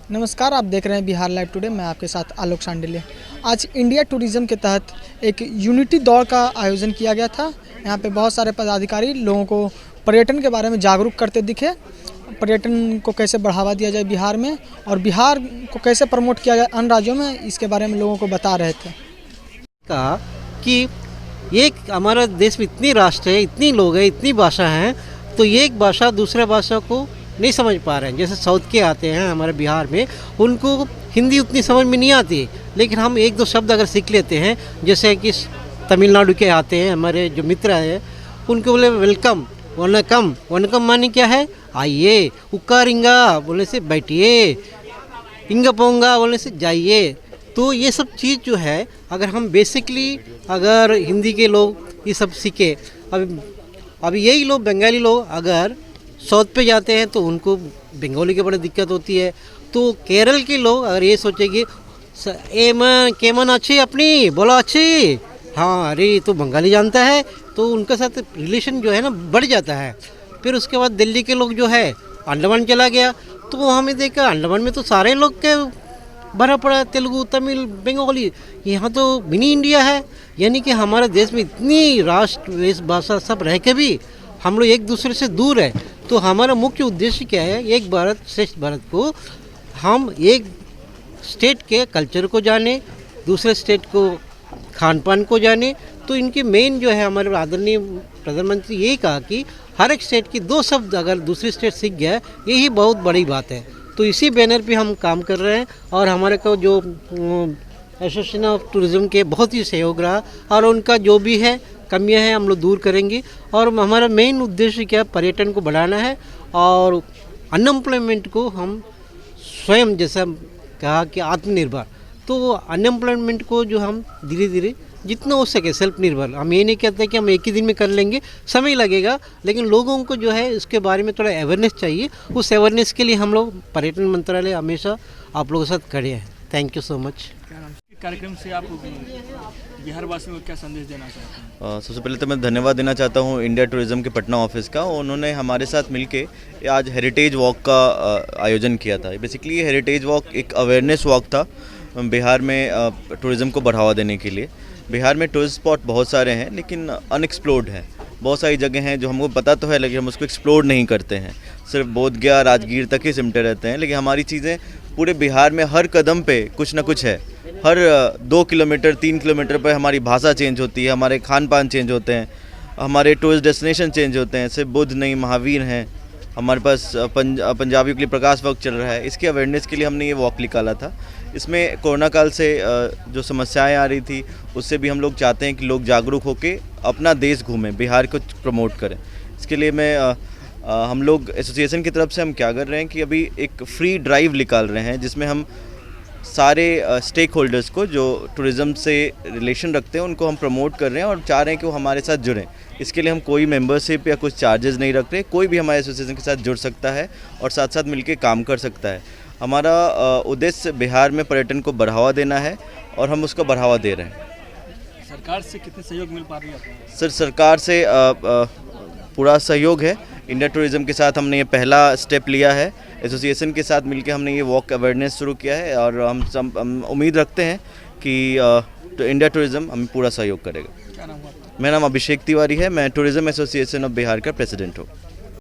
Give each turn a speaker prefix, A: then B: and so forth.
A: नमस्कार, आप देख रहे हैं बिहार लाइव टुडे। मैं आपके साथ आलोक सांडिल्य। आज इंडिया टूरिज़्म के तहत एक यूनिटी दौड़ का आयोजन किया गया था। यहाँ पे बहुत सारे पदाधिकारी लोगों को पर्यटन के बारे में जागरूक करते दिखे। पर्यटन को कैसे बढ़ावा दिया जाए बिहार में और बिहार को कैसे प्रमोट किया जाए अन्य राज्यों में, इसके बारे में लोगों को बता रहे थे।
B: कहा कि एक हमारा देश में इतनी राष्ट्र है, इतनी लोग हैं, इतनी भाषा हैं, तो एक भाषा दूसरे भाषा को नहीं समझ पा रहे हैं। जैसे साउथ के आते हैं हमारे बिहार में, उनको हिंदी उतनी समझ में नहीं आती, लेकिन हम एक दो शब्द अगर सीख लेते हैं। जैसे कि तमिलनाडु के आते हैं हमारे जो मित्र हैं, उनको बोले वेलकम, वनकम। वनकम माने क्या है? आइए। उक्कारिंगा बोलने से बैठिए, इंगा पोंगा बोलने से जाइए। तो ये सब चीज़ जो है, अगर हम बेसिकली अगर हिंदी के लोग ये सब सीखे, अभी यही लोग बंगाली लोग अगर साउथ पे जाते हैं तो उनको बंगाली की बड़ी दिक्कत होती है। तो केरल के लोग अगर ये सोचेंगे एमन केमन अच्छी अपनी बोला अच्छी, हाँ अरे तो बंगाली जानता है, तो उनके साथ रिलेशन जो है ना बढ़ जाता है। फिर उसके बाद दिल्ली के लोग जो है अंडमान चला गया, तो हमें देखा अंडमान में तो सारे लोग के भरा पड़ा, तेलुगु, तमिल, बंगाली। यहाँ तो मिनी इंडिया है, यानी कि हमारे देश में इतनी राष्ट्र, वेश, भाषा सब रह के भी हम लोग एक दूसरे से दूर है। तो हमारा मुख्य उद्देश्य क्या है? एक भारत श्रेष्ठ भारत को हम एक स्टेट के कल्चर को जाने, दूसरे स्टेट को खान पान को जाने। तो इनके मेन जो है हमारे आदरणीय प्रधानमंत्री यही कहा कि हर एक स्टेट की दो शब्द अगर दूसरी स्टेट सीख गया, यही बहुत बड़ी बात है। तो इसी बैनर पे हम काम कर रहे हैं और हमारे को जो एसोसिएशन ऑफ टूरिज़्म के बहुत ही सहयोग रहा और उनका जो भी है कमियां हैं हम लोग दूर करेंगे। और हमारा मेन उद्देश्य क्या, पर्यटन को बढ़ाना है और अनएम्प्लॉयमेंट को हम स्वयं, जैसा कहा कि आत्मनिर्भर, तो अनएम्प्लॉयमेंट को जो हम धीरे धीरे जितना हो सके सेल्फ निर्भर। हम ये नहीं कहते कि हम एक ही दिन में कर लेंगे, समय लगेगा, लेकिन लोगों को जो है इसके बारे में थोड़ा अवेयरनेस चाहिए। उस अवेयरनेस के लिए हम लोग पर्यटन मंत्रालय हमेशा आप लोगों के साथ खड़े हैं। Thank you so much.
C: कार्यक्रम से आप बिहार वासियों को क्या संदेश देना चाहते हैं?
D: सबसे पहले तो मैं धन्यवाद देना चाहता हूँ इंडिया टूरिज़्म के पटना ऑफिस का। उन्होंने हमारे साथ मिलके आज हेरिटेज वॉक का आयोजन किया था। बेसिकली ये हेरिटेज वॉक एक अवेयरनेस वॉक था बिहार में टूरिज़्म को बढ़ावा देने के लिए। बिहार में टूरिस्ट स्पॉट बहुत सारे हैं, लेकिन अनएक्सप्लोर्ड हैं। बहुत सारी जगह हैं जो हमको पता तो है, लेकिन हम उसको एक्सप्लोर नहीं करते हैं। सिर्फ बोधगया, राजगीर तक ही सिमटे रहते हैं। लेकिन हमारी चीज़ें पूरे बिहार में हर कदम पे कुछ ना कुछ है। हर 2 किलोमीटर 3 किलोमीटर पर हमारी भाषा चेंज होती है, हमारे खान पान चेंज होते हैं, हमारे टूरिस्ट डेस्टिनेशन चेंज होते हैं। सिर्फ बुद्ध नहीं, महावीर हैं। हमारे पास पंजाबियों के लिए प्रकाश वॉक चल रहा है। इसके अवेयरनेस के लिए हमने ये वॉक निकाला था। इसमें कोरोना काल से जो समस्याएं आ रही थी, उससे भी हम लोग चाहते हैं कि लोग जागरूक होकर अपना देश घूमें, बिहार को प्रमोट करें। इसके लिए हम लोग एसोसिएशन की तरफ से हम क्या कर रहे हैं कि अभी एक फ्री ड्राइव निकाल रहे हैं, जिसमें हम सारे स्टेक होल्डर्स को जो टूरिज़्म से रिलेशन रखते हैं उनको हम प्रमोट कर रहे हैं और चाह रहे हैं कि वो हमारे साथ जुड़ें। इसके लिए हम कोई मेंबरशिप या कुछ चार्जेस नहीं रख रहे। कोई भी हमारे एसोसिएशन के साथ जुड़ सकता है और साथ साथ मिलकर काम कर सकता है। हमारा उद्देश्य बिहार में पर्यटन को बढ़ावा देना है और हम उसको बढ़ावा दे रहे हैं।
C: सरकार से कितने सहयोग मिल पा रही है?
D: सर, सरकार से पूरा सहयोग है। इंडिया टूरिज़्म के साथ हमने ये पहला स्टेप लिया है। एसोसिएशन के साथ मिलकर हमने ये वॉक अवेयरनेस शुरू किया है और हम उम्मीद रखते हैं कि इंडिया टूरिज़्म हमें पूरा सहयोग करेगा।
C: क्या नाम हुआ आपका?
D: मेरा नाम अभिषेक तिवारी है। मैं टूरिज़्म एसोसिएशन ऑफ बिहार का प्रेसिडेंट हूँ।